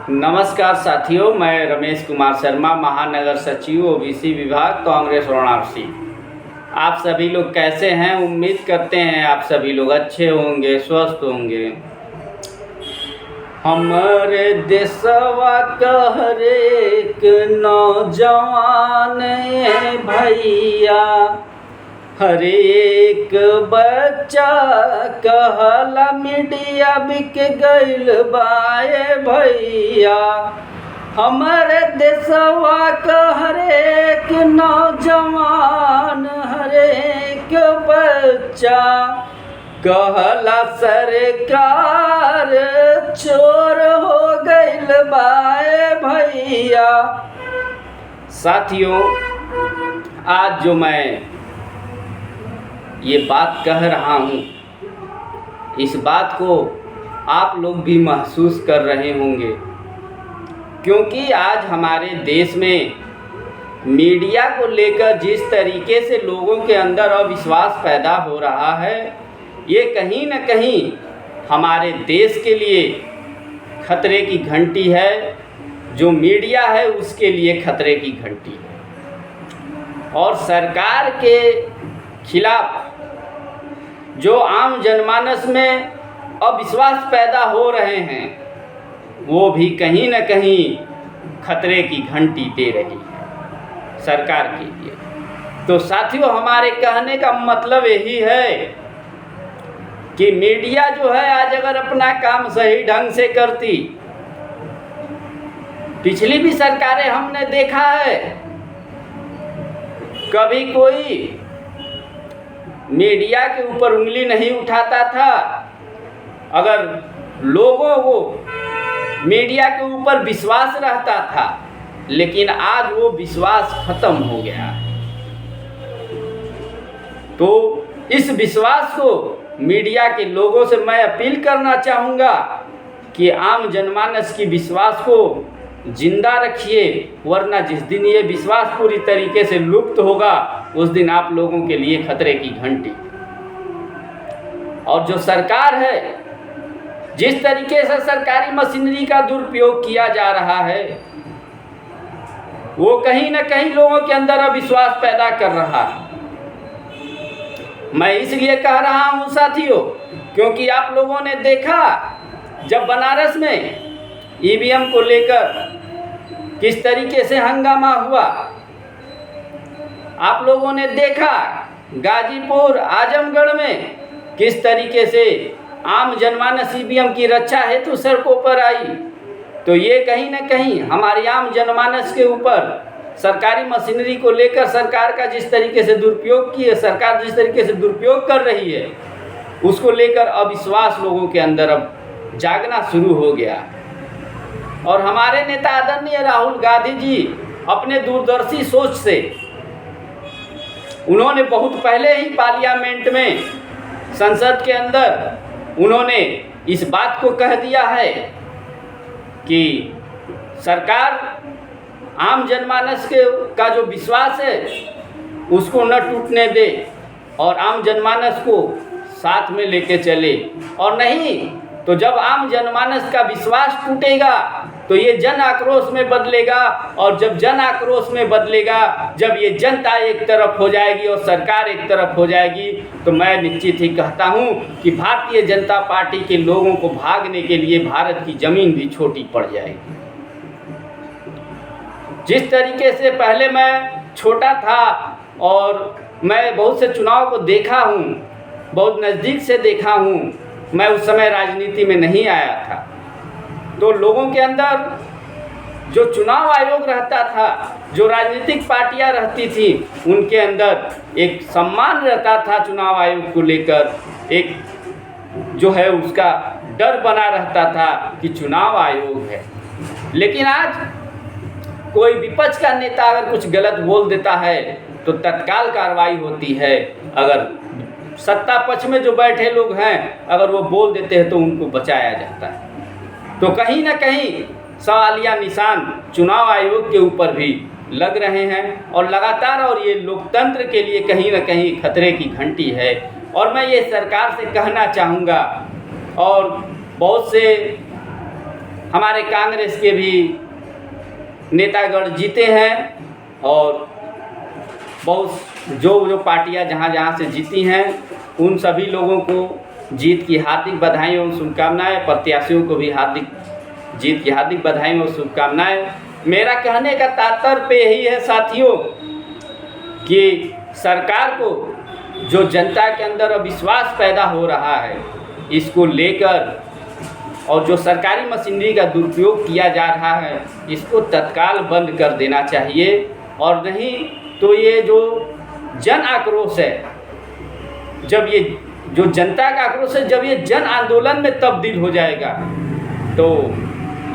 नमस्कार साथियों, मैं रमेश कुमार शर्मा, महानगर सचिव ओबीसी विभाग, कांग्रेस वाराणसी। आप सभी लोग कैसे हैं? उम्मीद करते हैं आप सभी लोग अच्छे होंगे, स्वस्थ होंगे। हमारे देशवा का हर एक नौजवान भैया, हर एक बच्चा कहला मीडिया बिक गइल बाए भैया। हमारे देशवा का हर एक नौजवान, हर एक बच्चा कहला सरकार चोर हो गइल बाए भैया। साथियों, आज जो मैं ये बात कह रहा हूँ, इस बात को आप लोग भी महसूस कर रहे होंगे, क्योंकि आज हमारे देश में मीडिया को लेकर जिस तरीके से लोगों के अंदर अविश्वास पैदा हो रहा है, ये कहीं न कहीं हमारे देश के लिए खतरे की घंटी है। जो मीडिया है उसके लिए खतरे की घंटी है। और सरकार के खिलाफ जो आम जनमानस में अविश्वास पैदा हो रहे हैं, वो भी कहीं न कहीं खतरे की घंटी दे रही है सरकार के लिए। तो साथियों, हमारे कहने का मतलब यही है कि मीडिया जो है आज अगर अपना काम सही ढंग से करती, पिछली भी सरकारें हमने देखा है, कभी कोई मीडिया के ऊपर उंगली नहीं उठाता था। अगर लोगों को मीडिया के ऊपर विश्वास रहता था, लेकिन आज वो विश्वास खत्म हो गया है। तो इस विश्वास को मीडिया के लोगों से मैं अपील करना चाहूँगा कि आम जनमानस की विश्वास को जिंदा रखिए, वरना जिस दिन ये विश्वास पूरी तरीके से लुप्त होगा, उस दिन आप लोगों के लिए खतरे की घंटी। और जो सरकार है, जिस तरीके से सरकारी मशीनरी का दुरुपयोग किया जा रहा है, वो कहीं न कहीं लोगों के अंदर अविश्वास पैदा कर रहा है। मैं इसलिए कह रहा हूँ साथियों, क्योंकि आप लोगों ने देखा जब बनारस में ईवीएम को लेकर किस तरीके से हंगामा हुआ। आप लोगों ने देखा गाजीपुर, आजमगढ़ में किस तरीके से आम जनमानस ईवीएम की रक्षा हेतु सड़कों पर आई। तो ये कहीं न कहीं हमारे आम जनमानस के ऊपर सरकारी मशीनरी को लेकर सरकार का जिस तरीके से दुरुपयोग किए, सरकार जिस तरीके से दुरुपयोग कर रही है, उसको लेकर अविश्वास लोगों के अंदर अब जागना शुरू हो गया। और हमारे नेता आदरणीय राहुल गांधी जी अपने दूरदर्शी सोच से उन्होंने बहुत पहले ही पार्लियामेंट में, संसद के अंदर उन्होंने इस बात को कह दिया है कि सरकार आम जनमानस का जो विश्वास है उसको न टूटने दे और आम जनमानस को साथ में लेके चले। और नहीं तो जब आम जनमानस का विश्वास टूटेगा तो ये जन आक्रोश में बदलेगा, और जब जन आक्रोश में बदलेगा, जब ये जनता एक तरफ हो जाएगी और सरकार एक तरफ हो जाएगी, तो मैं निश्चित ही कहता हूँ कि भारतीय जनता पार्टी के लोगों को भागने के लिए भारत की ज़मीन भी छोटी पड़ जाएगी। जिस तरीके से पहले मैं छोटा था और मैं बहुत से चुनाव को देखा हूँ, बहुत नज़दीक से देखा हूँ, मैं उस समय राजनीति में नहीं आया था, तो लोगों के अंदर जो चुनाव आयोग रहता था, जो राजनीतिक पार्टियां रहती थी, उनके अंदर एक सम्मान रहता था चुनाव आयोग को लेकर, एक जो है उसका डर बना रहता था कि चुनाव आयोग है। लेकिन आज कोई विपक्ष का नेता अगर कुछ गलत बोल देता है तो तत्काल कार्रवाई होती है। अगर सत्ता पक्ष में जो बैठे लोग हैं, अगर वो बोल देते हैं तो उनको बचाया जाता है। तो कहीं ना कहीं सवालिया निशान चुनाव आयोग के ऊपर भी लग रहे हैं और लगातार, और ये लोकतंत्र के लिए कहीं ना कहीं खतरे की घंटी है। और मैं ये सरकार से कहना चाहूँगा, और बहुत से हमारे कांग्रेस के भी नेतागण जीते हैं और बहुत जो पार्टियां जहां से जीती हैं उन सभी लोगों को जीत की हार्दिक बधाई और शुभकामनाएं। प्रत्याशियों को भी जीत की हार्दिक बधाई और शुभकामनाएं। मेरा कहने का तात्पर्य यही है साथियों कि सरकार को जो जनता के अंदर अविश्वास पैदा हो रहा है इसको लेकर और जो सरकारी मशीनरी का दुरुपयोग किया जा रहा है इसको तत्काल बंद कर देना चाहिए। और नहीं तो ये जो जन आक्रोश है, जब ये जो जनता का आक्रोश है, जब ये जन आंदोलन में तब्दील हो जाएगा तो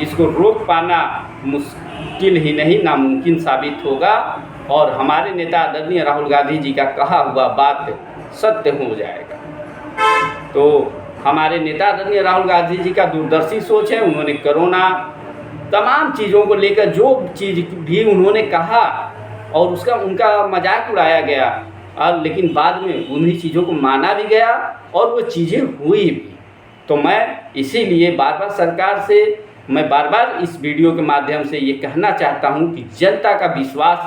इसको रोक पाना मुश्किल ही नहीं नामुमकिन साबित होगा और हमारे नेता आदरणीय राहुल गांधी जी का कहा हुआ बात सत्य हो जाएगा। तो हमारे नेता आदरणीय राहुल गांधी जी का दूरदर्शी सोच है। उन्होंने कोरोना तमाम चीज़ों को लेकर जो चीज़ भी उन्होंने कहा और उसका उनका मजाक उड़ाया गया और लेकिन बाद में उन्हीं चीज़ों को माना भी गया और वो चीज़ें हुई भी। तो मैं इसीलिए मैं बार बार इस वीडियो के माध्यम से ये कहना चाहता हूँ कि जनता का विश्वास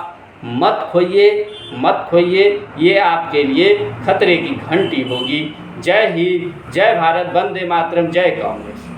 मत खोइए, ये आपके लिए खतरे की घंटी होगी। जय हिंद, जय भारत, वंदे मातरम, जय कांग्रेस।